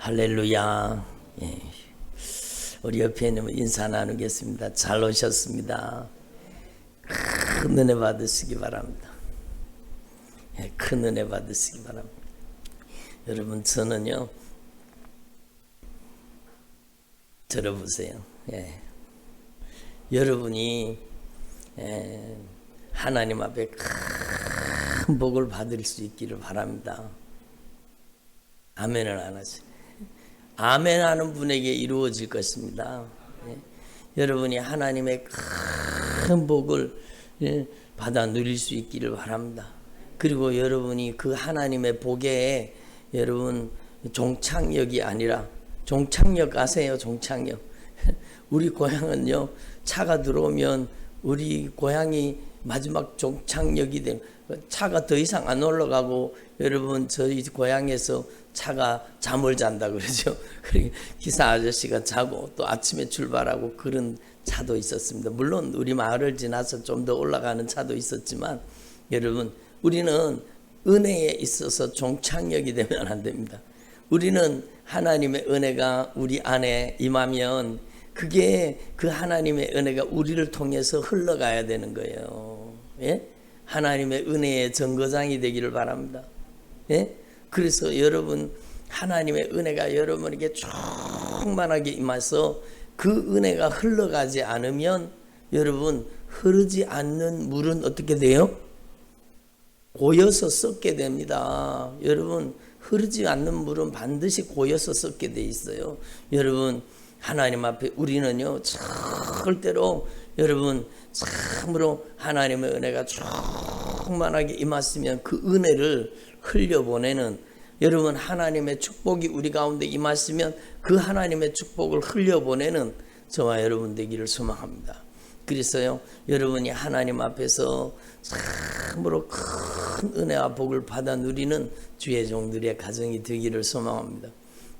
할렐루야. 예. 우리 옆에 있는 인사 나누겠습니다. 잘 오셨습니다. 큰 은혜 받으시기 바랍니다. 예, 큰 은혜 받으시기 바랍니다. 여러분, 저는요, 들어보세요. 예. 여러분이 하나님 앞에 큰 복을 받을 수 있기를 바랍니다. 아멘을 안 하지. 아멘 하는 분에게 이루어질 것입니다. 예. 여러분이 하나님의 큰 복을 받아 누릴 수 있기를 바랍니다. 그리고 여러분이 그 하나님의 복에 여러분 종착역이 아니라, 종착역 아세요? 종착역. 우리 고향은요, 차가 들어오면 우리 고향이 마지막 종착역이 된, 차가 더 이상 안 올라가고 여러분 저희 고향에서 차가 잠을 잔다 그러죠. 기사 아저씨가 자고 또 아침에 출발하고 그런 차도 있었습니다. 물론 우리 마을을 지나서 좀 더 올라가는 차도 있었지만, 여러분, 우리는 은혜에 있어서 종착역이 되면 안 됩니다. 우리는 하나님의 은혜가 우리 안에 임하면 그게 그 하나님의 은혜가 우리를 통해서 흘러가야 되는 거예요. 예? 하나님의 은혜의 정거장이 되기를 바랍니다. 예? 그래서 여러분, 하나님의 은혜가 여러분에게 충만하게 임해서 그 은혜가 흘러가지 않으면 여러분, 흐르지 않는 물은 어떻게 돼요? 고여서 썩게 됩니다. 여러분, 흐르지 않는 물은 반드시 고여서 썩게 돼 있어요. 여러분, 하나님 앞에 우리는요, 절대로 여러분 참으로 하나님의 은혜가 충만하게 임했으면 그 은혜를 흘려보내는, 여러분 하나님의 축복이 우리 가운데 임했으면 그 하나님의 축복을 흘려보내는 저와 여러분 되기를 소망합니다. 그래서요, 여러분이 하나님 앞에서 참으로 큰 은혜와 복을 받아 누리는 주의 종들의 가정이 되기를 소망합니다.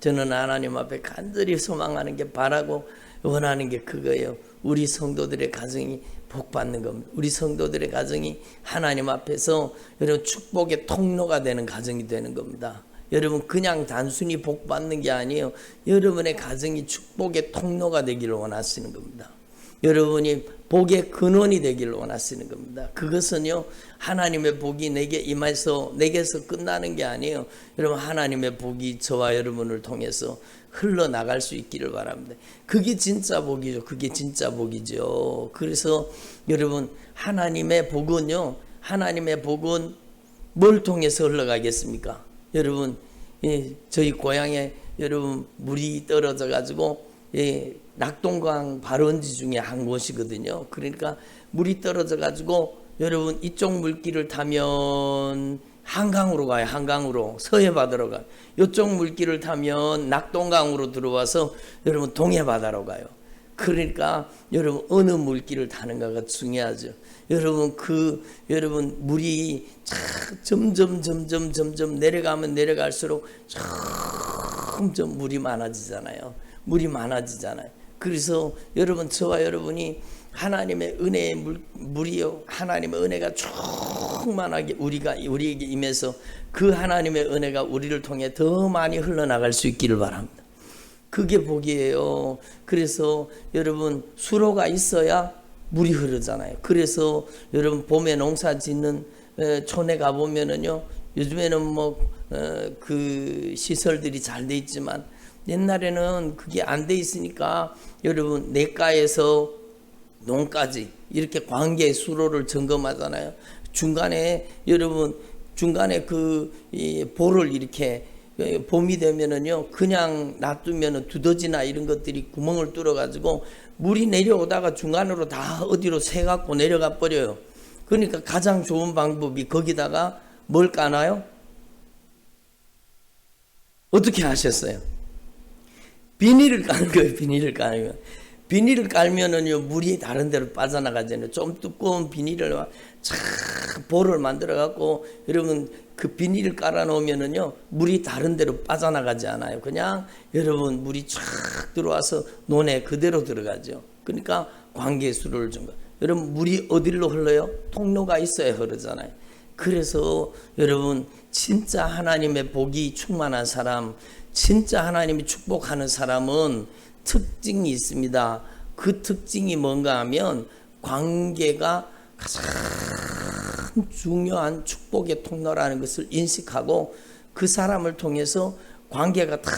저는 하나님 앞에 간절히 소망하는 게, 바라고 원하는 게 그거예요. 우리 성도들의 가정이 복 받는 겁니다. 우리 성도들의 가정이 하나님 앞에서 여러분 축복의 통로가 되는 가정이 되는 겁니다. 여러분, 그냥 단순히 복 받는 게 아니에요. 여러분의 가정이 축복의 통로가 되기를 원하시는 겁니다. 여러분이 복의 근원이 되기를 원하시는 겁니다. 그것은요, 하나님의 복이 내게 임해서 내게서 끝나는 게 아니에요. 여러분, 하나님의 복이 저와 여러분을 통해서 흘러나갈 수 있기를 바랍니다. 그게 진짜 복이죠. 그게 진짜 복이죠. 그래서 여러분, 하나님의 복은요, 하나님의 복은 뭘 통해서 흘러가겠습니까? 여러분, 저희 고향에 여러분 물이 떨어져 가지고 낙동강 발원지 중에 한 곳이거든요. 그러니까 물이 떨어져 가지고 여러분 이쪽 물길을 타면 한강으로 가요. 한강으로 서해바다로 가요. 이쪽 물길을 타면 낙동강으로 들어와서 여러분 동해바다로 가요. 그러니까 여러분 어느 물길을 타는가가 중요하죠. 여러분, 여러분 물이 점점 내려가면 내려갈수록 점점 물이 많아지잖아요. 물이 많아지잖아요. 그래서 여러분, 저와 여러분이 하나님의 은혜의 물이요, 하나님의 은혜가 충만하게 우리에게 임해서 그 하나님의 은혜가 우리를 통해 더 많이 흘러나갈 수 있기를 바랍니다. 그게 복이에요. 그래서 여러분, 수로가 있어야 물이 흐르잖아요. 그래서 여러분, 봄에 농사 짓는 촌에 가보면은요, 요즘에는 그 시설들이 잘 돼 있지만 옛날에는 그게 안 돼 있으니까 여러분, 냇가에서 농까지 이렇게 관계 수로를 점검하잖아요. 중간에 여러분, 중간에 이 볼을 이렇게 봄이 되면은요, 그냥 놔두면은 두더지나 이런 것들이 구멍을 뚫어 가지고 물이 내려오다가 중간으로 다 어디로 새 갖고 내려가 버려요. 그러니까 가장 좋은 방법이 거기다가 뭘 까나요? 어떻게 하셨어요? 비닐을 까는 거예요. 비닐을 까는 거예요. 비닐을 깔면은요, 물이 다른 데로 빠져나가잖아요. 좀 두꺼운 비닐을 볼을 만들어 갖고 여러분 그 비닐을 깔아 놓으면은요, 물이 다른 데로 빠져나가지 않아요. 그냥 여러분 물이 쫙 들어와서 논에 그대로 들어가죠. 그러니까 관계수를 준 거. 여러분, 물이 어디로 흘러요? 통로가 있어야 흐르잖아요. 그래서 여러분, 진짜 하나님의 복이 충만한 사람, 진짜 하나님이 축복하는 사람은 특징이 있습니다. 그 특징이 뭔가 하면 관계가 가장 중요한 축복의 통로라는 것을 인식하고 그 사람을 통해서 관계가 다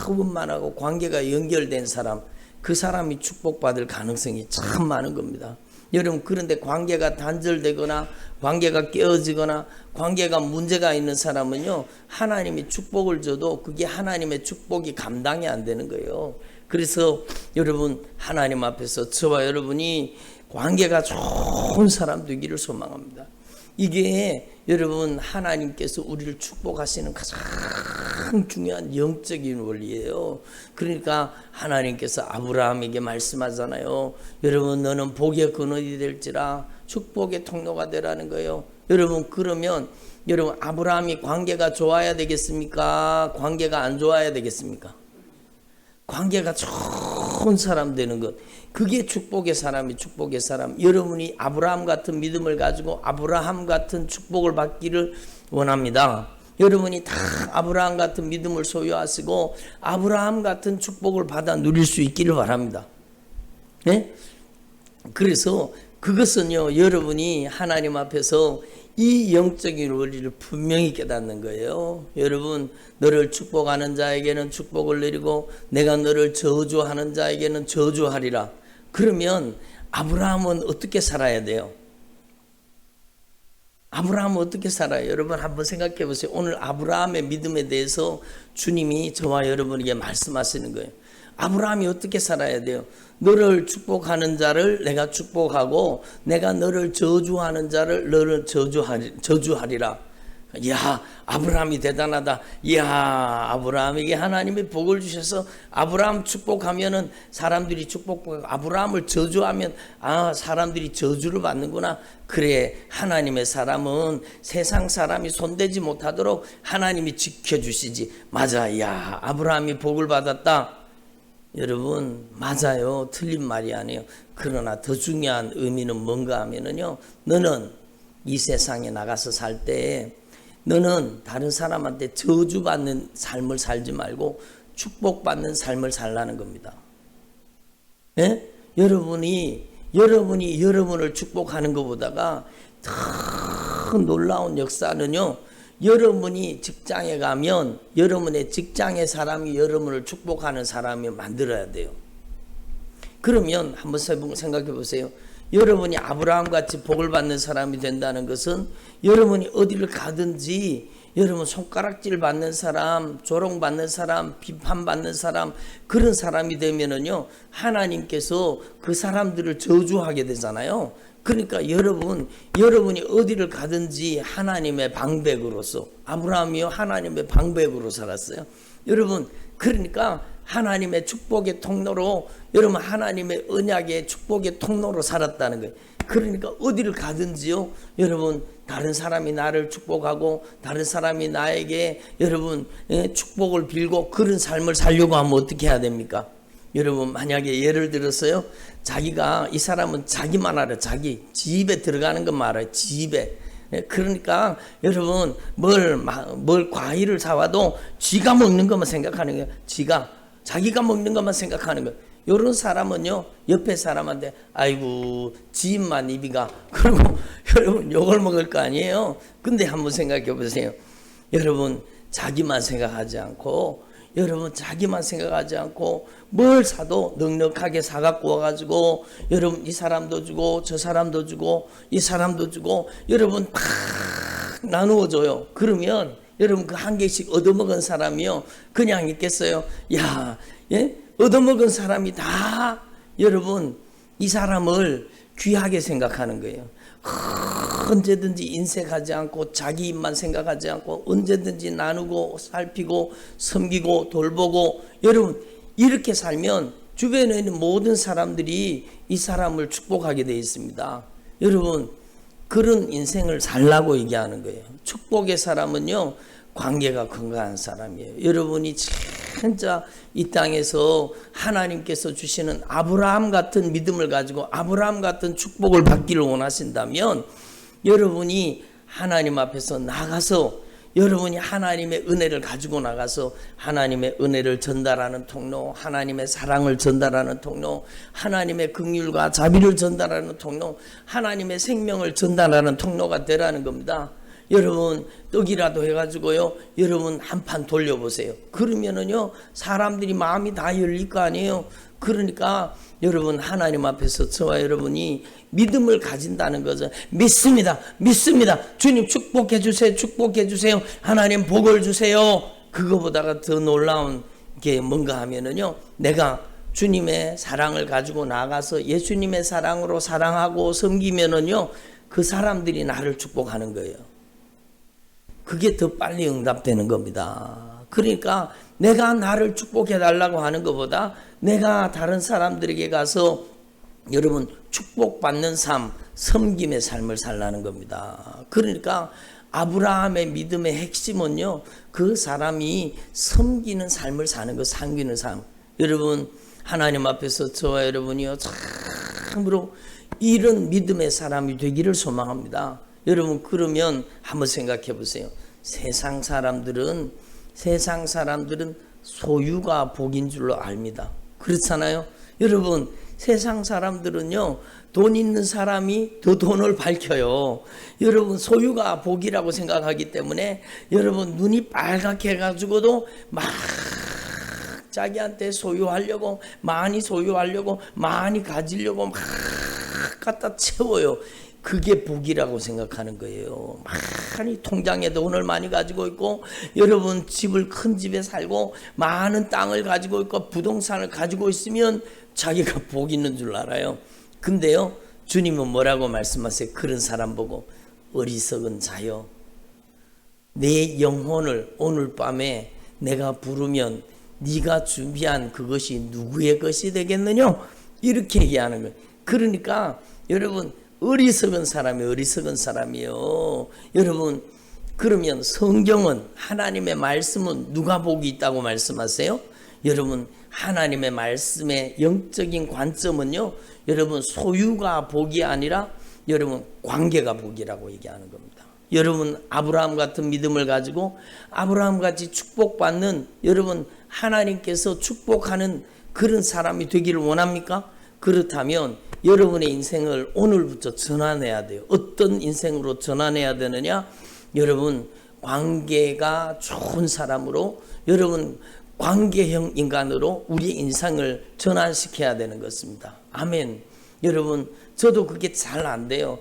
원만하고 관계가 연결된 사람, 그 사람이 축복받을 가능성이 참 많은 겁니다. 여러분, 그런데 관계가 단절되거나 관계가 깨어지거나 관계가 문제가 있는 사람은요, 하나님이 축복을 줘도 그게 하나님의 축복이 감당이 안 되는 거예요. 그래서 여러분, 하나님 앞에서 저와 여러분이 관계가 좋은 사람 되기를 소망합니다. 이게 여러분, 하나님께서 우리를 축복하시는 가장 중요한 영적인 원리예요. 그러니까 하나님께서 아브라함에게 말씀하잖아요. 여러분, 너는 복의 근원이 될지라 축복의 통로가 되라는 거예요. 여러분, 그러면 여러분, 아브라함이 관계가 좋아야 되겠습니까? 관계가 안 좋아야 되겠습니까? 관계가 좋은 사람 되는 것, 그게 축복의 사람이 축복의 사람. 여러분이 아브라함 같은 믿음을 가지고 아브라함 같은 축복을 받기를 원합니다. 여러분이 다 아브라함 같은 믿음을 소유하시고 아브라함 같은 축복을 받아 누릴 수 있기를 바랍니다. 네? 그래서 그것은요, 여러분이 하나님 앞에서 이 영적인 원리를 분명히 깨닫는 거예요. 여러분, 너를 축복하는 자에게는 축복을 내리고 내가 너를 저주하는 자에게는 저주하리라. 그러면 아브라함은 어떻게 살아야 돼요? 아브라함은 어떻게 살아요? 여러분, 한번 생각해 보세요. 오늘 아브라함의 믿음에 대해서 주님이 저와 여러분에게 말씀하시는 거예요. 아브라함이 어떻게 살아야 돼요? 너를 축복하는 자를 내가 축복하고 내가 너를 저주하는 자를 너를 저주하리라. 이야, 아브라함이 대단하다. 이야, 아브라함에게 하나님이 복을 주셔서 아브라함 축복하면은 사람들이 축복하고 아브라함을 저주하면 사람들이 저주를 받는구나. 그래, 하나님의 사람은 세상 사람이 손대지 못하도록 하나님이 지켜주시지. 맞아, 이야, 아브라함이 복을 받았다. 여러분, 맞아요. 틀린 말이 아니에요. 그러나 더 중요한 의미는 뭔가 하면은요, 너는 이 세상에 나가서 살 때 너는 다른 사람한테 저주받는 삶을 살지 말고 축복받는 삶을 살라는 겁니다. 예? 여러분이 여러분을 축복하는 것보다가 더 놀라운 역사는요, 여러분이 직장에 가면 여러분의 직장의 사람이 여러분을 축복하는 사람이 만들어야 돼요. 그러면 한번 생각해 보세요. 여러분이 아브라함 같이 복을 받는 사람이 된다는 것은 여러분이 어디를 가든지 여러분 손가락질 받는 사람, 조롱받는 사람, 비판받는 사람, 그런 사람이 되면은요, 하나님께서 그 사람들을 저주하게 되잖아요. 그러니까 여러분이 어디를 가든지 하나님의 방백으로서, 아브라함이요, 하나님의 방백으로 살았어요. 여러분, 그러니까 하나님의 축복의 통로로, 여러분 하나님의 언약의 축복의 통로로 살았다는 거예요. 그러니까 어디를 가든지요, 여러분 다른 사람이 나를 축복하고 다른 사람이 나에게 여러분 축복을 빌고 그런 삶을 살려고 하면 어떻게 해야 됩니까? 여러분, 만약에 예를 들어서요, 자기가, 이 사람은 자기만 알아. 자기 집에 들어가는 것만 알아요. 집에. 그러니까 여러분, 뭘 과일을 사와도 지가 먹는 것만 생각하는 거예요. 자기가 먹는 것만 생각하는 거예요. 이런 사람은요, 옆에 사람한테 아이고 지입만 입이가, 그리고 여러분 욕을 먹을 거 아니에요. 근데 한번 생각해 보세요. 여러분, 자기만 생각하지 않고 뭘 사도 넉넉하게 사갖고 와가지고 여러분 이 사람도 주고 저 사람도 주고 이 사람도 주고 여러분 팍 나누어줘요. 그러면 여러분 그 한 개씩 얻어먹은 사람이요, 그냥 있겠어요? 얻어먹은 사람이 다 여러분 이 사람을 귀하게 생각하는 거예요. 언제든지 인색하지 않고 자기 입만 생각하지 않고 언제든지 나누고 살피고 섬기고 돌보고, 여러분 이렇게 살면 주변에 있는 모든 사람들이 이 사람을 축복하게 되어 있습니다. 여러분, 그런 인생을 살라고 얘기하는 거예요. 축복의 사람은요, 관계가 건강한 사람이에요. 여러분이 진짜 이 땅에서 하나님께서 주시는 아브라함 같은 믿음을 가지고 아브라함 같은 축복을 받기를 원하신다면, 여러분이 하나님 앞에서 나가서 여러분이 하나님의 은혜를 가지고 나가서 하나님의 은혜를 전달하는 통로, 하나님의 사랑을 전달하는 통로, 하나님의 긍휼과 자비를 전달하는 통로, 하나님의 생명을 전달하는 통로가 되라는 겁니다. 여러분 떡이라도 해가지고요, 여러분 한 판 돌려보세요. 그러면은요 사람들이 마음이 다 열릴 거 아니에요. 그러니까 여러분 하나님 앞에서 저와 여러분이 믿음을 가진다는 거죠. 믿습니다. 주님 축복해 주세요. 하나님 복을 주세요. 그거보다가 더 놀라운 게 뭔가 하면은요, 내가 주님의 사랑을 가지고 나가서 예수님의 사랑으로 사랑하고 섬기면은요, 그 사람들이 나를 축복하는 거예요. 그게 더 빨리 응답되는 겁니다. 그러니까 내가 나를 축복해 달라고 하는 것보다 내가 다른 사람들에게 가서 여러분 축복받는 삶, 섬김의 삶을 살라는 겁니다. 그러니까 아브라함의 믿음의 핵심은요, 그 사람이 섬기는 삶을 사는 것, 섬기는 삶. 여러분 하나님 앞에서 저와 여러분이요 참으로 이런 믿음의 사람이 되기를 소망합니다. 여러분 그러면 한번 생각해 보세요. 세상 사람들은 소유가 복인 줄로 압니다. 그렇잖아요. 여러분 세상 사람들은요, 돈 있는 사람이 더 돈을 밝혀요. 여러분 소유가 복이라고 생각하기 때문에 여러분 눈이 빨갛게 해가지고도 막 자기한테 소유하려고, 많이 소유하려고, 많이 가지려고 막 갖다 채워요. 그게 복이라고 생각하는 거예요. 많이 통장에 돈을 많이 가지고 있고, 여러분 집을 큰 집에 살고 많은 땅을 가지고 있고 부동산을 가지고 있으면 자기가 복 있는 줄 알아요. 근데요 주님은 뭐라고 말씀하세요? 그런 사람 보고 어리석은 자여, 내 영혼을 오늘 밤에 내가 부르면 네가 준비한 그것이 누구의 것이 되겠느냐? 이렇게 얘기하는 거예요. 그러니까 여러분 어리석은 사람이요. 여러분 그러면 성경은, 하나님의 말씀은 누가 복이 있다고 말씀하세요? 여러분 하나님의 말씀의 영적인 관점은요, 여러분 소유가 복이 아니라 여러분 관계가 복이라고 얘기하는 겁니다. 여러분 아브라함 같은 믿음을 가지고 아브라함같이 축복받는, 여러분 하나님께서 축복하는 그런 사람이 되기를 원합니까? 그렇다면 여러분의 인생을 오늘부터 전환해야 돼요. 어떤 인생으로 전환해야 되느냐? 여러분 관계가 좋은 사람으로, 여러분 관계형 인간으로 우리 인생을 전환시켜야 되는 것입니다. 아멘. 여러분 저도 그게 잘 안 돼요.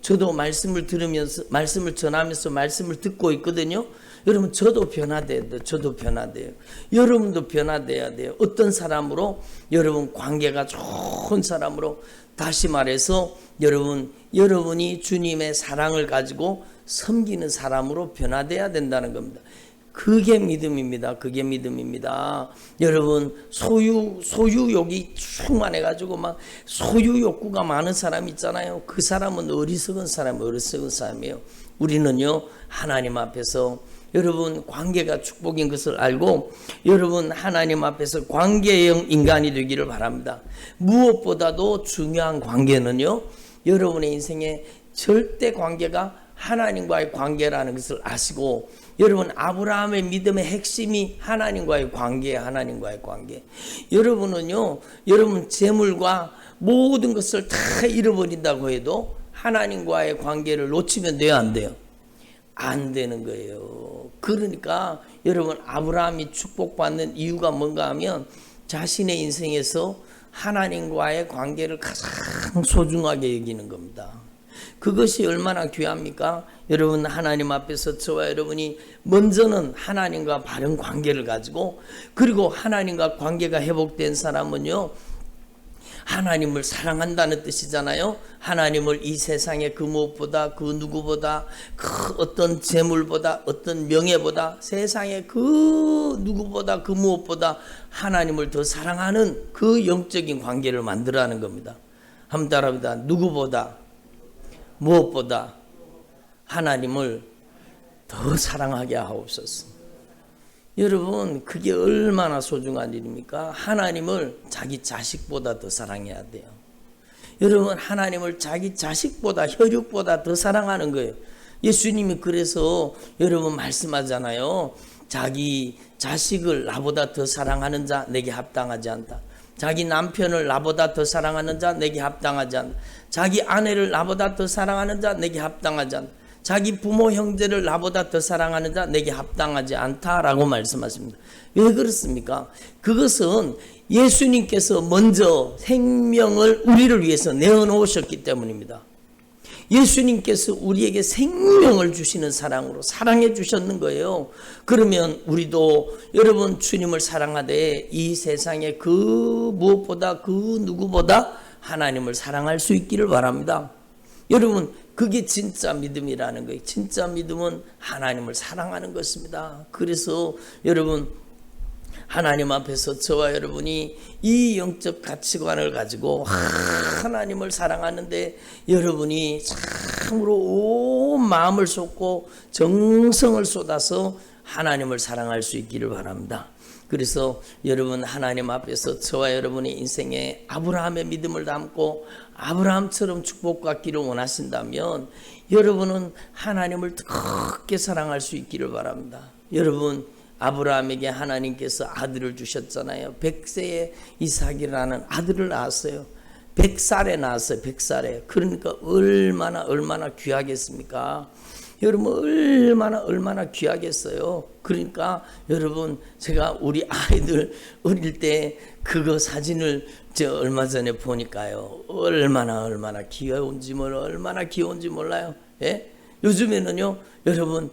저도 말씀을 들으면서, 말씀을 전하면서 말씀을 듣고 있거든요. 여러분 저도 변화돼야 돼요. 여러분도 변화돼야 돼요. 어떤 사람으로? 여러분 관계가 좋은 사람으로, 다시 말해서 여러분이 주님의 사랑을 가지고 섬기는 사람으로 변화돼야 된다는 겁니다. 그게 믿음입니다. 여러분 소유욕이 충만해가지고 막 소유 욕구가 많은 사람 있잖아요. 그 사람은 어리석은 사람이에요. 우리는요 하나님 앞에서 여러분 관계가 축복인 것을 알고, 여러분 하나님 앞에서 관계형 인간이 되기를 바랍니다. 무엇보다도 중요한 관계는요, 여러분의 인생의 절대 관계가 하나님과의 관계라는 것을 아시고, 여러분 아브라함의 믿음의 핵심이 하나님과의 관계예요. 여러분은요, 여러분 재물과 모든 것을 다 잃어버린다고 해도 하나님과의 관계를 놓치면 돼요, 안 돼요? 안 되는 거예요. 그러니까 여러분 아브라함이 축복받는 이유가 뭔가 하면 자신의 인생에서 하나님과의 관계를 가장 소중하게 여기는 겁니다. 그것이 얼마나 귀합니까? 여러분 하나님 앞에서 저와 여러분이 먼저는 하나님과 바른 관계를 가지고, 그리고 하나님과 관계가 회복된 사람은요 하나님을 사랑한다는 뜻이잖아요. 하나님을 이 세상의 그 무엇보다, 그 누구보다, 그 어떤 재물보다, 어떤 명예보다, 세상의 그 누구보다, 그 무엇보다 하나님을 더 사랑하는 그 영적인 관계를 만들어가는 겁니다. 한번 따라합니다. 누구보다, 무엇보다 하나님을 더 사랑하게 하옵소서. 여러분 그게 얼마나 소중한 일입니까? 하나님을 자기 자식보다 더 사랑해야 돼요. 여러분 하나님을 자기 자식보다, 혈육보다 더 사랑하는 거예요. 예수님이 그래서 여러분 말씀하잖아요. 자기 자식을 나보다 더 사랑하는 자 내게 합당하지 않다. 자기 남편을 나보다 더 사랑하는 자 내게 합당하지 않다. 자기 아내를 나보다 더 사랑하는 자 내게 합당하지 않다. 자기 부모 형제를 나보다 더 사랑하는 자 내게 합당하지 않다라고 말씀하십니다. 왜 그렇습니까? 그것은 예수님께서 먼저 생명을 우리를 위해서 내어놓으셨기 때문입니다. 예수님께서 우리에게 생명을 주시는 사랑으로 사랑해 주셨는 거예요. 그러면 우리도 여러분 주님을 사랑하되 이 세상에 그 무엇보다 그 누구보다 하나님을 사랑할 수 있기를 바랍니다. 여러분 그게 진짜 믿음이라는 거예요. 진짜 믿음은 하나님을 사랑하는 것입니다. 그래서 여러분 하나님 앞에서 저와 여러분이 이 영적 가치관을 가지고 하나님을 사랑하는데 여러분이 참으로 온 마음을 쏟고 정성을 쏟아서 하나님을 사랑할 수 있기를 바랍니다. 그래서 여러분 하나님 앞에서 저와 여러분의 인생에 아브라함의 믿음을 담고 아브라함처럼 축복받기를 원하신다면 여러분은 하나님을 뜨겁게 사랑할 수 있기를 바랍니다. 여러분 아브라함에게 하나님께서 아들을 주셨잖아요. 100세에 이삭이라는 아들을 낳았어요. 100살에 낳았어요. 100살에. 그러니까 얼마나 귀하겠습니까? 여러분 얼마나 귀하겠어요. 그러니까 여러분 제가 우리 아이들 어릴 때 그거 사진을 얼마 전에 보니까요. 얼마나 귀여운지 몰라요. 예? 요즘에는요, 여러분,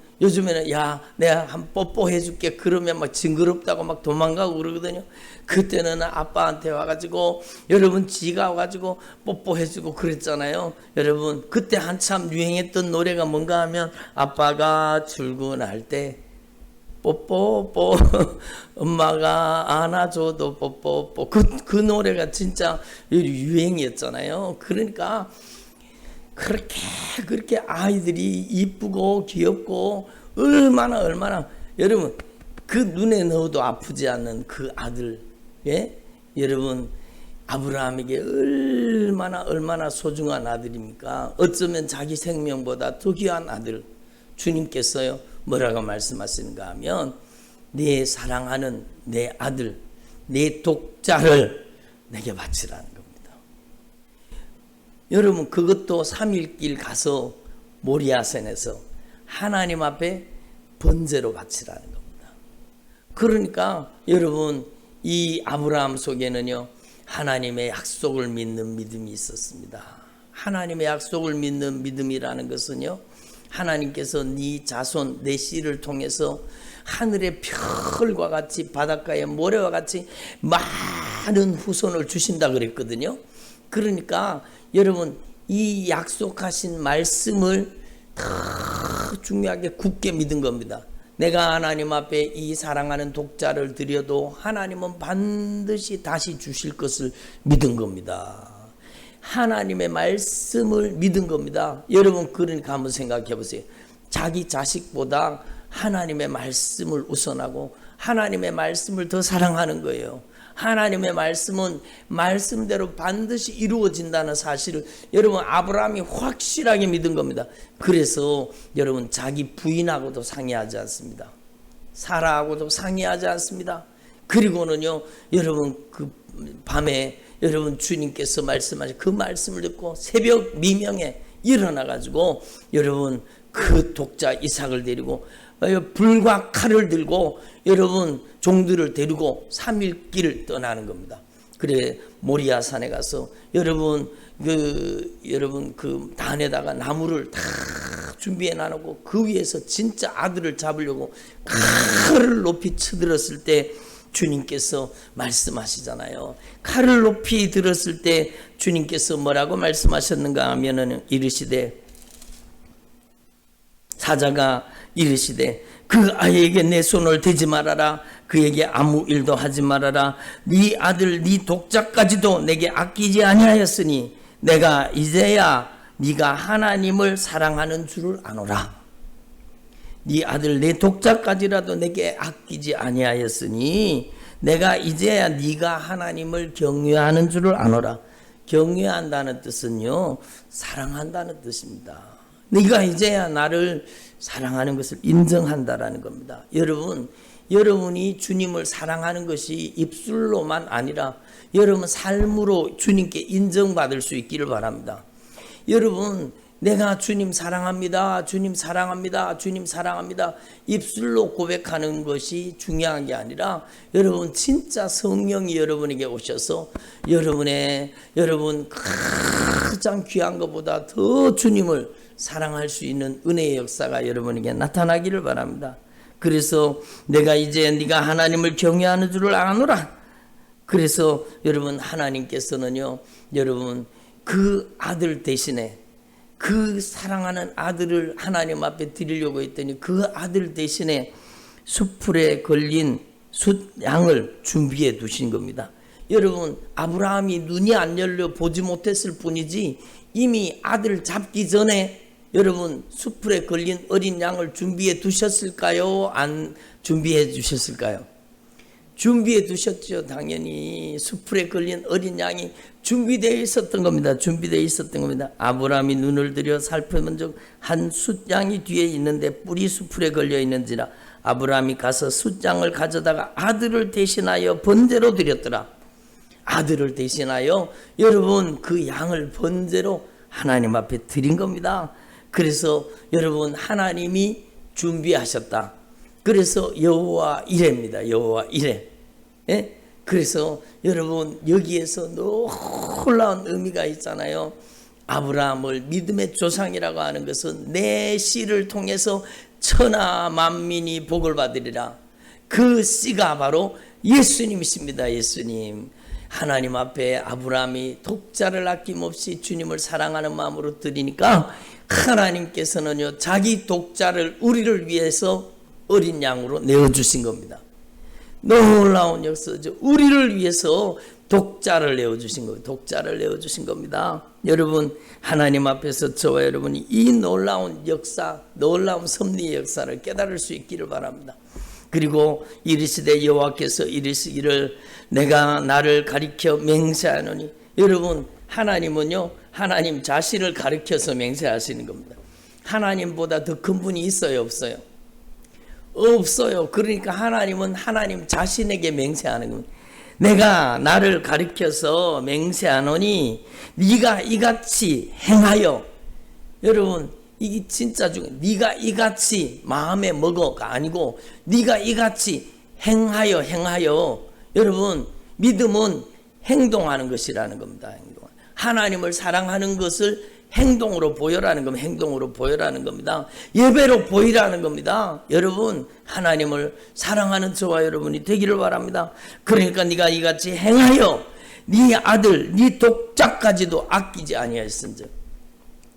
야, 내가 한 뽀뽀해 줄게. 그러면 막 징그럽다고 막 도망가고 그러거든요. 그때는 아빠한테 와가지고, 여러분, 지가 와가지고 뽀뽀해 주고 그랬잖아요. 여러분, 그때 한참 유행했던 노래가 뭔가 하면, 아빠가 출근할 때, 뽀뽀뽀, 엄마가 안아줘도 뽀뽀뽀. 그 노래가 진짜 유행이었잖아요. 그러니까, 그렇게 아이들이 이쁘고 귀엽고 얼마나 여러분 그 눈에 넣어도 아프지 않는 그 아들, 예? 여러분 아브라함에게 얼마나 소중한 아들입니까? 어쩌면 자기 생명보다 더 귀한 아들. 주님께서요 뭐라고 말씀하시는가 하면 내 사랑하는 내 아들, 내 독자를 내게 바치라는 겁니다. 여러분 그것도 3일길 가서 모리아산에서 하나님 앞에 번제로 바치라는 겁니다. 그러니까 여러분 이 아브라함 속에는요 하나님의 약속을 믿는 믿음이 있었습니다. 하나님의 약속을 믿는 믿음이라는 것은요 하나님께서 네 자손 내 씨를 통해서 하늘의 별과 같이 바닷가의 모래와 같이 많은 후손을 주신다 그랬거든요. 그러니까 여러분 이 약속하신 말씀을 더 중요하게 굳게 믿은 겁니다. 내가 하나님 앞에 이 사랑하는 독자를 드려도 하나님은 반드시 다시 주실 것을 믿은 겁니다. 하나님의 말씀을 믿은 겁니다. 여러분 그러니까 한번 생각해 보세요. 자기 자식보다 하나님의 말씀을 우선하고 하나님의 말씀을 더 사랑하는 거예요. 하나님의 말씀은 말씀대로 반드시 이루어진다는 사실을 여러분 아브라함이 확실하게 믿은 겁니다. 그래서 여러분 자기 부인하고도 상의하지 않습니다. 사라하고도 상의하지 않습니다. 그리고는요 여러분 그 밤에 여러분 주님께서 말씀하신 그 말씀을 듣고 새벽 미명에 일어나 가지고 여러분 그 독자 이삭을 데리고 불과 칼을 들고 여러분 종들을 데리고 3일 길을 떠나는 겁니다. 그래 모리아산에 가서 여러분 그 단에다가 나무를 다 준비해 놔놓고 그 위에서 진짜 아들을 잡으려고 칼을 높이 쳐들었을 때 주님께서 말씀하시잖아요. 칼을 높이 들었을 때 주님께서 뭐라고 말씀하셨는가 하면은 이르시되 사자가 이르시되 그 아이에게 내 손을 대지 말아라. 그에게 아무 일도 하지 말아라. 네 아들 네 독자까지도 내게 아끼지 아니하였으니 내가 이제야 네가 하나님을 사랑하는 줄을 아노라. 네 아들 내 독자까지라도 내게 아끼지 아니하였으니 내가 이제야 네가 하나님을 경외하는 줄을 아노라. 경외한다는 뜻은요 사랑한다는 뜻입니다. 네가 이제야 나를 사랑하는 것을 인정한다라는 겁니다. 여러분, 여러분이 주님을 사랑하는 것이 입술로만 아니라 여러분 삶으로 주님께 인정받을 수 있기를 바랍니다. 여러분, 내가 주님 사랑합니다, 주님 사랑합니다, 주님 사랑합니다 입술로 고백하는 것이 중요한 게 아니라 여러분 진짜 성령이 여러분에게 오셔서 여러분 가장 귀한 것보다 더 주님을 사랑할 수 있는 은혜의 역사가 여러분에게 나타나기를 바랍니다. 그래서 내가 이제 네가 하나님을 경외하는 줄을 아노라. 그래서 여러분 하나님께서는요, 여러분 그 아들 대신에 그 사랑하는 아들을 하나님 앞에 드리려고 했더니 그 아들 대신에 숯불에 걸린 숫양을 준비해 두신 겁니다. 여러분, 아브라함이 눈이 안 열려 보지 못했을 뿐이지 이미 아들 잡기 전에 여러분 숯불에 걸린 어린 양을 준비해 두셨을까요? 안 준비해 주셨을까요? 준비해 두셨죠. 당연히 숯불에 걸린 어린 양이 준비되어 있었던 겁니다. 준비되어 있었던 겁니다. 아브라함이 눈을 들여 살펴본 적 한 숫양이 뒤에 있는데 뿔이 숯불에 걸려 있는지라 아브라함이 가서 숫양을 가져다가 아들을 대신하여 번제로 드렸더라. 아들을 대신하여 여러분 그 양을 번제로 하나님 앞에 드린 겁니다. 그래서 여러분 하나님이 준비하셨다. 그래서 여호와 이레입니다. 여호와 이레. 예? 그래서 여러분 여기에서 놀라운 의미가 있잖아요. 아브라함을 믿음의 조상이라고 하는 것은 내 씨를 통해서 천하 만민이 복을 받으리라. 그 씨가 바로 예수님이십니다. 예수님. 하나님 앞에 아브라함이 독자를 아낌없이 주님을 사랑하는 마음으로 드리니까 하나님께서는요 자기 독자를 우리를 위해서 어린 양으로 내어주신 겁니다. 놀라운 역사죠. 우리를 위해서 독자를 내어주신 거예요. 독자를 내어주신 겁니다. 여러분 하나님 앞에서 저와 여러분이 이 놀라운 역사, 놀라운 섭리의 역사를 깨달을 수 있기를 바랍니다. 그리고 이르시되 여호와께서 이르시기를 내가 나를 가리켜 맹세하노니. 여러분 하나님은요 하나님 자신을 가리켜서 맹세하시는 겁니다. 하나님보다 더 큰 분이 있어요, 없어요? 없어요. 그러니까 하나님은 하나님 자신에게 맹세하는 겁니다. 내가 나를 가리켜서 맹세하노니 네가 이같이 행하여. 여러분 이게 진짜 중요해요. 네가 이같이 마음에 먹어가 아니고 네가 이같이 행하여. 여러분 믿음은 행동하는 것이라는 겁니다. 하나님을 사랑하는 것을 행동으로 보여라는 겁니다. 행동으로 보여라는 겁니다. 예배로 보이라는 겁니다. 여러분 하나님을 사랑하는 저와 여러분이 되기를 바랍니다. 그러니까 네가 이같이 행하여 네 아들 네 독자까지도 아끼지 아니하였은즉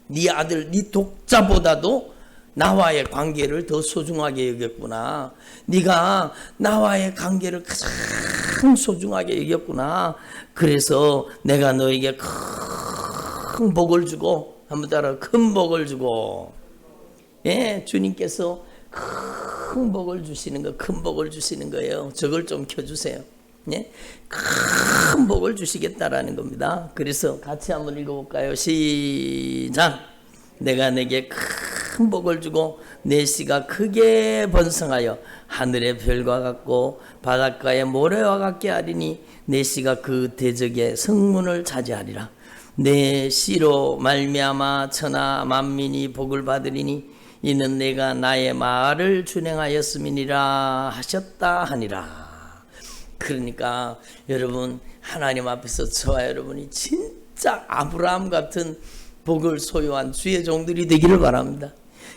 네 아들 네 독자보다도 나와의 관계를 더 소중하게 여겼구나. 네가 나와의 관계를 가장 소중하게 여겼구나. 그래서 내가 너에게 큰 복을 주고, 한번 따라, 큰 복을 주고. 예, 주님께서 큰 복을 주시는 거, 큰 복을 주시는 거예요. 저걸 좀 켜주세요. 예, 큰 복을 주시겠다라는 겁니다. 그래서 같이 한번 읽어볼까요? 시작. 내가 내게 큰 복을 주고 내 씨가 크게 번성하여 하늘의 별과 같고 바닷가의 모래와 같게 하리니 내 씨가 그 대적의 성문을 차지하리라. 내 씨로 말미암아 천하 만민이 복을 받으리니 이는 내가 나의 말을 준행하였음이니라 하셨다 하니라. 그러니까 여러분 하나님 앞에서 저와 여러분이 진짜 아브라함 같은 복을 소유한 주의 종들이 되기를 바랍니다.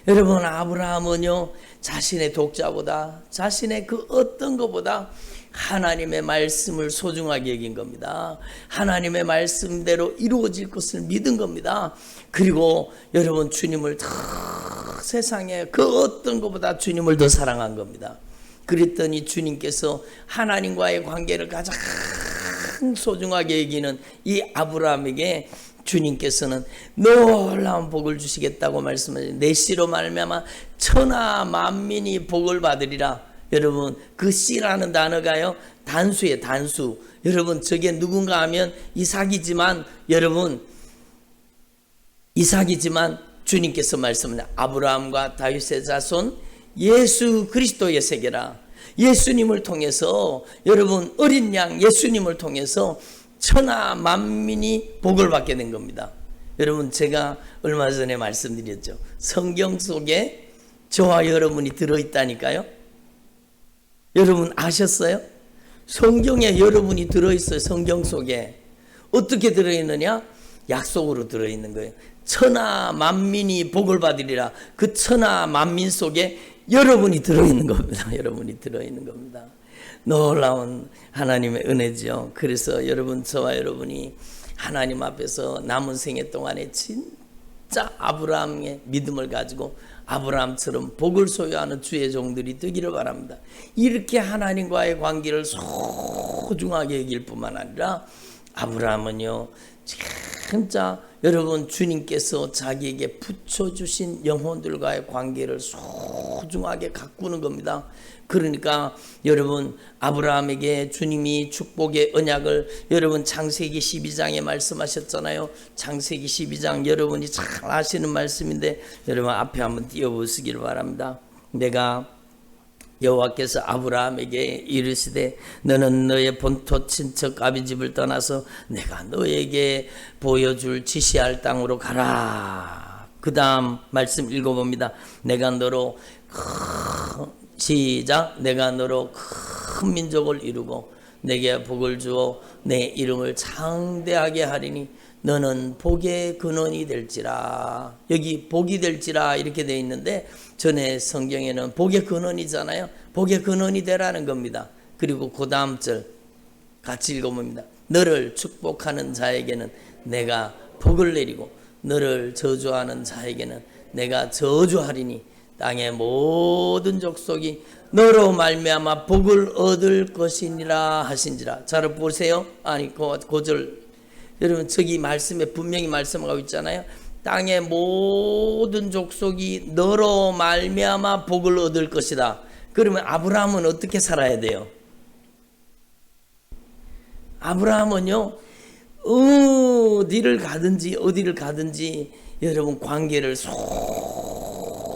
여러분 아브라함은요 자신의 독자보다 자신의 그 어떤 것보다 하나님의 말씀을 소중하게 여긴 겁니다. 하나님의 말씀대로 이루어질 것을 믿은 겁니다. 그리고 여러분 주님을 더 세상에 그 어떤 것보다 주님을 더 사랑한 겁니다. 그랬더니 주님께서 하나님과의 관계를 가장 소중하게 여기는 이 아브라함에게 주님께서는 놀라운 복을 주시겠다고 말씀하셨어요. 내 씨로 말미암아 천하 만민이 복을 받으리라. 여러분 그 씨라는 단어가요 단수예요. 단수. 여러분 저게 누군가 하면 이삭이지만 여러분 이삭이지만 주님께서 말씀하신 아브라함과 다윗의 자손 예수 그리스도의 세계라. 예수님을 통해서 여러분 어린 양 예수님을 통해서 천하 만민이 복을 받게 된 겁니다. 여러분 제가 얼마 전에 말씀드렸죠. 성경 속에 저와 여러분이 들어있다니까요. 여러분 아셨어요? 성경에 여러분이 들어있어요. 성경 속에. 어떻게 들어있느냐? 약속으로 들어있는 거예요. 천하 만민이 복을 받으리라. 그 천하 만민 속에 여러분이 들어있는 겁니다. 여러분이 들어있는 겁니다. 놀라운 하나님의 은혜죠. 그래서 여러분 저와 여러분이 하나님 앞에서 남은 생애 동안에 진짜 아브라함의 믿음을 가지고 아브라함처럼 복을 소유하는 주의 종들이 되기를 바랍니다. 이렇게 하나님과의 관계를 소중하게 여길 뿐만 아니라 아브라함은요 진짜 여러분 주님께서 자기에게 붙여주신 영혼들과의 관계를 소중하게 가꾸는 겁니다. 그러니까 여러분 아브라함에게 주님이 축복의 언약을 여러분 창세기 12장에 말씀하셨잖아요. 창세기 12장 여러분이 잘 아시는 말씀인데 여러분 앞에 한번 띄워보시길 바랍니다. 내가 여호와께서 아브라함에게 이르시되 너는 너의 본토 친척 아비 집을 떠나서 내가 너에게 보여줄 지시할 땅으로 가라. 그 다음 말씀 읽어봅니다. 내가 너로 시작. 내가 너로 큰 민족을 이루고 내게 복을 주어 내 이름을 창대하게 하리니 너는 복의 근원이 될지라. 여기 복이 될지라 이렇게 되어 있는데 전에 성경에는 복의 근원이잖아요. 복의 근원이 되라는 겁니다. 그리고 그 다음 절 같이 읽어봅니다. 너를 축복하는 자에게는 내가 복을 내리고 너를 저주하는 자에게는 내가 저주하리니 땅의 모든 족속이 너로 말미암아 복을 얻을 것이니라 하신지라. 잘 보세요. 아니 고절 여러분 저기 말씀에 분명히 말씀하고 있잖아요. 땅의 모든 족속이 너로 말미암아 복을 얻을 것이다. 그러면 아브라함은 어떻게 살아야 돼요? 아브라함은요 어디를 가든지 여러분 관계를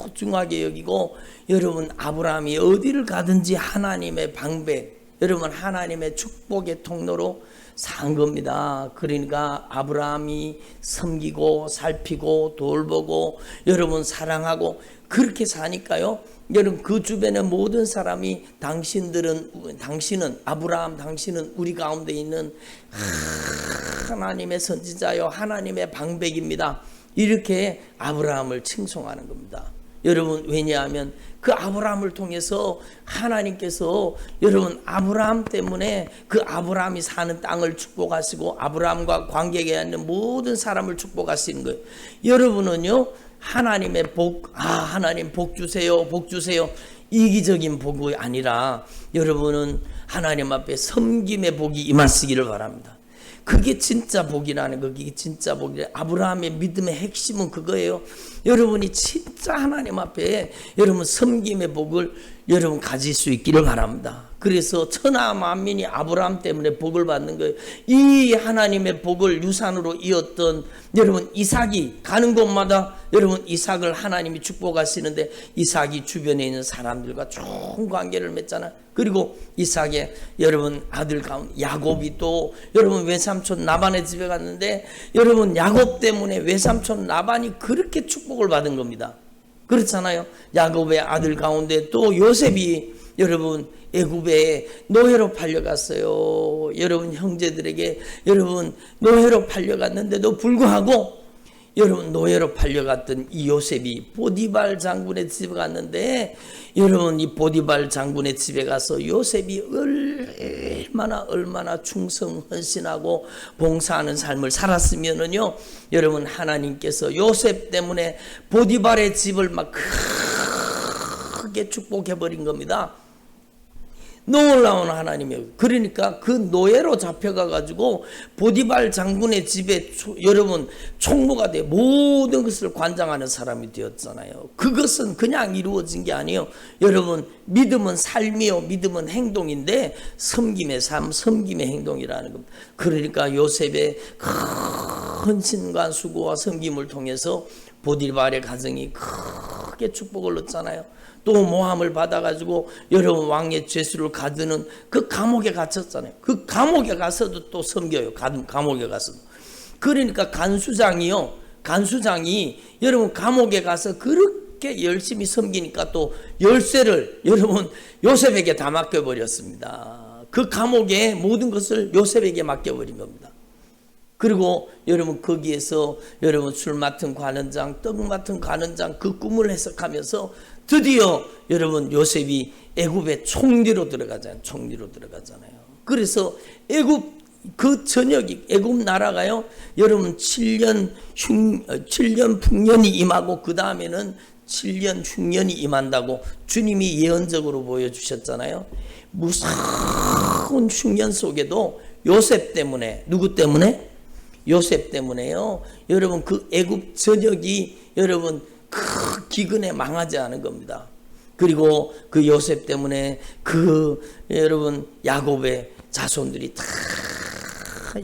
소중하게 여기고 여러분 아브라함이 어디를 가든지 하나님의 방백 여러분 하나님의 축복의 통로로 산 겁니다. 그러니까 아브라함이 섬기고 살피고 돌보고 여러분 사랑하고 그렇게 사니까요. 여러분 그 주변의 모든 사람이 당신은 아브라함 당신은 우리 가운데 있는 하나님의 선지자요 하나님의 방백입니다. 이렇게 아브라함을 칭송하는 겁니다. 여러분 왜냐하면 그 아브라함을 통해서 하나님께서 여러분 아브라함 때문에 그 아브라함이 사는 땅을 축복하시고 아브라함과 관계가 있는 모든 사람을 축복하시는 거예요. 여러분은요 하나님의 복, 하나님 복 주세요 이기적인 복이 아니라 여러분은 하나님 앞에 섬김의 복이 임하시기를 바랍니다. 그게 진짜 복이라는 거, 그게 진짜 복이에요. 아브라함의 믿음의 핵심은 그거예요. 여러분이 진짜 하나님 앞에 여러분 섬김의 복을 여러분 가질 수 있기를 바랍니다. 그래서 천하 만민이 아브라함 때문에 복을 받는 거예요. 이 하나님의 복을 유산으로 이었던 여러분 이삭이 가는 곳마다 여러분 이삭을 하나님이 축복하시는데 이삭이 주변에 있는 사람들과 좋은 관계를 맺잖아요. 그리고 이삭의 여러분 아들 가운데 야곱이 또 여러분 외삼촌 라반의 집에 갔는데 여러분 야곱 때문에 외삼촌 라반이 그렇게 축복을 받은 겁니다. 그렇잖아요. 야곱의 아들 가운데 또 요셉이 여러분 애굽에 노예로 팔려갔어요. 여러분 형제들에게 여러분 노예로 팔려갔는데도 불구하고 여러분 노예로 팔려갔던 이 요셉이 보디발 장군의 집에 갔는데 여러분 이 보디발 장군의 집에 가서 요셉이 얼마나 충성 헌신하고 봉사하는 삶을 살았으면은요 여러분 하나님께서 요셉 때문에 보디발의 집을 막 크게 축복해 버린 겁니다. 놀라운 하나님이에요. 그러니까 그 노예로 잡혀가 가지고 보디발 장군의 집에 여러분 총무가 돼 모든 것을 관장하는 사람이 되었잖아요. 그것은 그냥 이루어진 게 아니에요. 여러분 믿음은 삶이요 믿음은 행동인데 섬김의 삶 섬김의 행동이라는 겁니다. 그러니까 요셉의 헌신과 수고와 섬김을 통해서 보디발의 가정이 크게 축복을 얻잖아요. 또 모함을 받아가지고 여러분 왕의 죄수를 가두는 그 감옥에 갇혔잖아요. 그 감옥에 가서도 또 섬겨요. 감옥에 가서도. 그러니까 간수장이 여러분 감옥에 가서 그렇게 열심히 섬기니까 또 열쇠를 여러분 요셉에게 다 맡겨버렸습니다. 그 감옥의 모든 것을 요셉에게 맡겨버린 겁니다. 그리고 여러분 거기에서 여러분 술 맡은 관원장, 떡 맡은 관원장 그 꿈을 해석하면서 드디어 여러분 요셉이 애굽의 총리로 들어가잖아요. 그래서 애굽 그 전역이 애굽 나라가요. 여러분 7년 풍년이 임하고 그 다음에는 7년 흉년이 임한다고 주님이 예언적으로 보여주셨잖아요. 무서운 흉년 속에도 요셉 때문에 누구 때문에? 요셉 때문에요. 여러분 그 애굽 전역이 여러분 그 기근에 망하지 않은 겁니다. 그리고 그 요셉 때문에 그 여러분 야곱의 자손들이 다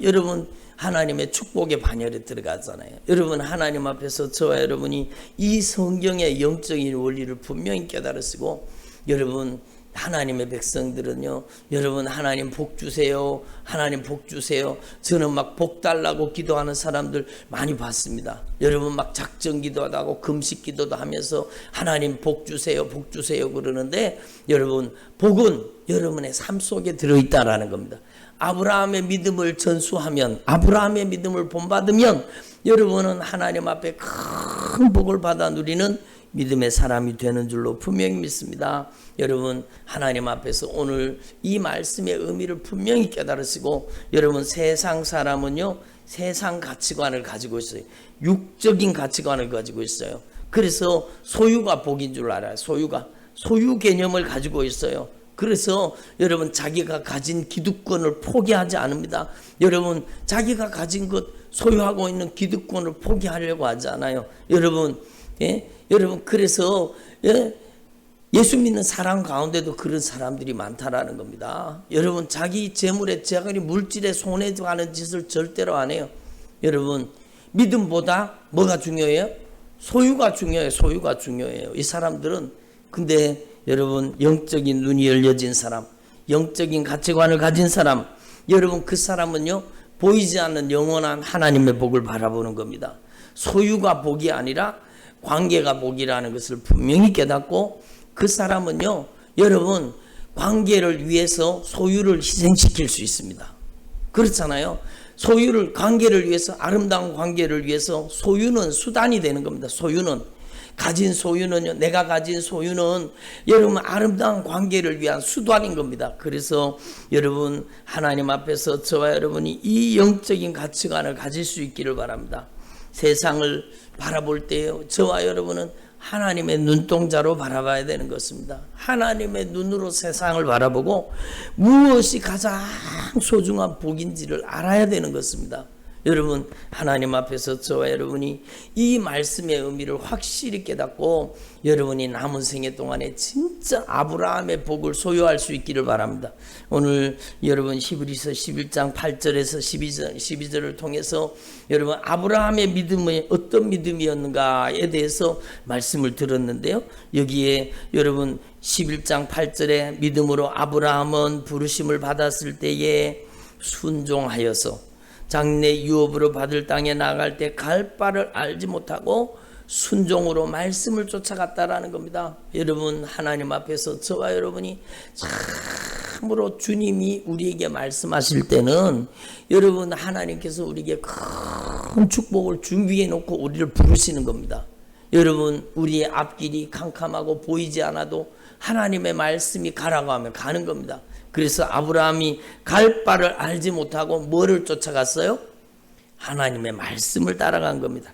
여러분 하나님의 축복의 반열에 들어가잖아요. 여러분 하나님 앞에서 저와 여러분이 이 성경의 영적인 원리를 분명히 깨달으시고 여러분 하나님의 백성들은요, 여러분 하나님 복 주세요, 하나님 복 주세요. 저는 막 복 달라고 기도하는 사람들 많이 봤습니다. 여러분 막 작정 기도도 하고 금식 기도도 하면서 하나님 복 주세요, 복 주세요 그러는데 여러분 복은 여러분의 삶 속에 들어있다라는 겁니다. 아브라함의 믿음을 전수하면, 아브라함의 믿음을 본받으면 여러분은 하나님 앞에 큰 복을 받아 누리는 믿음의 사람이 되는 줄로 분명히 믿습니다. 여러분 하나님 앞에서 오늘 이 말씀의 의미를 분명히 깨달으시고 소유는 세상 사람은요 세상 가치관을 가지고 있어요. 육적인 가치관을 가지고 있어요. 그래서 소유가 복인 줄 알아요. 소유 개념을 가지고 있어요. 그래서 여러분 자기가 가진 기득권을 포기하지 않습니다. 여러분 자기가 가진 것 소유하고 있는 기득권을 포기하려고 하지 않아요. 여러분 여러분 그래서 예수 믿는 사람 가운데도 그런 사람들이 많다라는 겁니다. 여러분 자기 재물에 자기 물질에 손해가는 짓을 절대로 안 해요. 여러분 믿음보다 뭐가 중요해요? 소유가 중요해요. 이 사람들은 근데 여러분 영적인 눈이 열려진 사람, 영적인 가치관을 가진 사람, 여러분 그 사람은요 보이지 않는 영원한 하나님의 복을 바라보는 겁니다. 소유가 복이 아니라 관계가 복이라는 것을 분명히 깨닫고 그 사람은요 여러분 관계를 위해서 소유를 희생시킬 수 있습니다. 그렇잖아요. 관계를 위해서, 아름다운 관계를 위해서 소유는 수단이 되는 겁니다. 내가 가진 소유는 여러분 아름다운 관계를 위한 수단인 겁니다. 그래서 여러분 하나님 앞에서 저와 여러분이 이 영적인 가치관을 가질 수 있기를 바랍니다. 세상을 바라볼 때요 저와 여러분은 하나님의 눈동자로 바라봐야 되는 것입니다. 하나님의 눈으로 세상을 바라보고 무엇이 가장 소중한 복인지를 알아야 되는 것입니다. 여러분 하나님 앞에서 저와 여러분이 이 말씀의 의미를 확실히 깨닫고 여러분이 남은 생애 동안에 진짜 아브라함의 복을 소유할 수 있기를 바랍니다. 오늘 여러분 히브리서 11장 8절에서 12절을 통해서 여러분 아브라함의 믿음이 어떤 믿음이었는가에 대해서 말씀을 들었는데요. 여기에 여러분 11장 8절에 믿음으로 아브라함은 부르심을 받았을 때에 순종하여서 장래 유업으로 받을 땅에 나갈 때 갈 바를 알지 못하고 순종으로 말씀을 쫓아갔다라는 겁니다. 여러분 하나님 앞에서 저와 여러분이 참으로 주님이 우리에게 말씀하실 때는 여러분 하나님께서 우리에게 큰 축복을 준비해 놓고 우리를 부르시는 겁니다. 여러분 우리의 앞길이 캄캄하고 보이지 않아도 하나님의 말씀이 가라고 하면 가는 겁니다. 그래서 아브라함이 갈 바를 알지 못하고 뭐를 쫓아갔어요? 하나님의 말씀을 따라간 겁니다.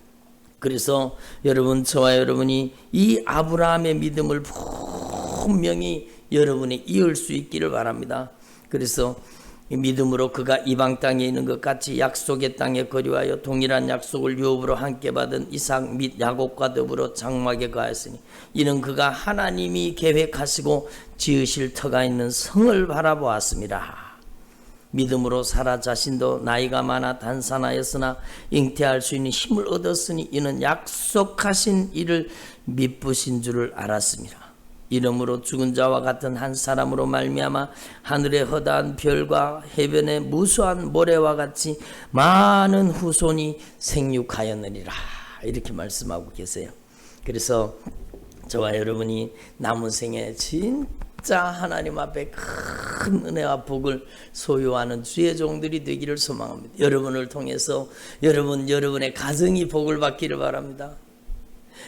그래서 여러분 저와 여러분이 이 아브라함의 믿음을 분명히 여러분이 이을 수 있기를 바랍니다. 그래서 믿음으로 그가 이방 땅에 있는 것 같이 약속의 땅에 거류하여 동일한 약속을 유업으로 함께 받은 이삭 및 야곱과 더불어 장막에 거하였으니 이는 그가 하나님이 계획하시고 지으실 터가 있는 성을 바라보았습니다. 믿음으로 사라 자신도 나이가 많아 단산하였으나 잉태할 수 있는 힘을 얻었으니 이는 약속하신 이를 미쁘신 줄을 알았습니다. 이러므로 죽은 자와 같은 한 사람으로 말미암아 하늘의 허다한 별과 해변의 무수한 모래와 같이 많은 후손이 생육하였느니라. 이렇게 말씀하고 계세요. 그래서 저와 여러분이 남은 생에 진짜 하나님 앞에 큰 은혜와 복을 소유하는 주의 종들이 되기를 소망합니다. 여러분을 통해서 여러분의 가정이 복을 받기를 바랍니다.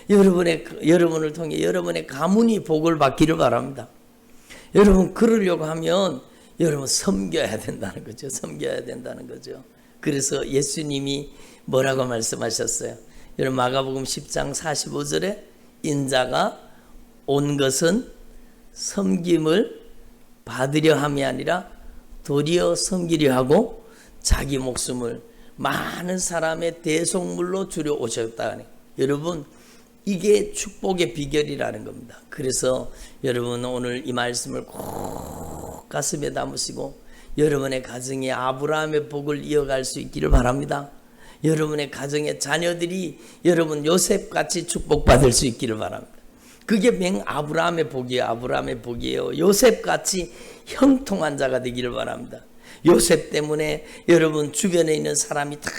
여러분을 통해 여러분의 가문이 복을 받기를 바랍니다. 여러분 그러려고 하면 여러분 섬겨야 된다는 거죠. 섬겨야 된다는 거죠. 그래서 예수님이 뭐라고 말씀하셨어요? 여러분 마가복음 10장 45절에 인자가 온 것은 섬김을 받으려 함이 아니라 도리어 섬기려 하고 자기 목숨을 많은 사람의 대속물로 주려 오셨다. 여러분 이게 축복의 비결이라는 겁니다. 그래서 여러분 오늘 이 말씀을 꼭 가슴에 담으시고 여러분의 가정에 아브라함의 복을 이어갈 수 있기를 바랍니다. 여러분의 가정의 자녀들이 여러분 요셉같이 축복받을 수 있기를 바랍니다. 그게 맹 아브라함의 복이에요. 아브라함의 복이에요. 요셉같이 형통한 자가 되기를 바랍니다. 요셉 때문에 여러분 주변에 있는 사람이 다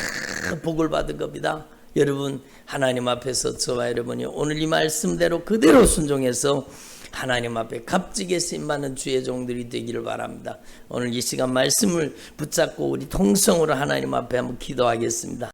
복을 받은 겁니다. 여러분 하나님 앞에서 저와 여러분이 오늘 이 말씀대로 그대로 순종해서 하나님 앞에 값지게 쓰임받는 주의 종들이 되기를 바랍니다. 오늘 이 시간 말씀을 붙잡고 우리 통성으로 하나님 앞에 한번 기도하겠습니다.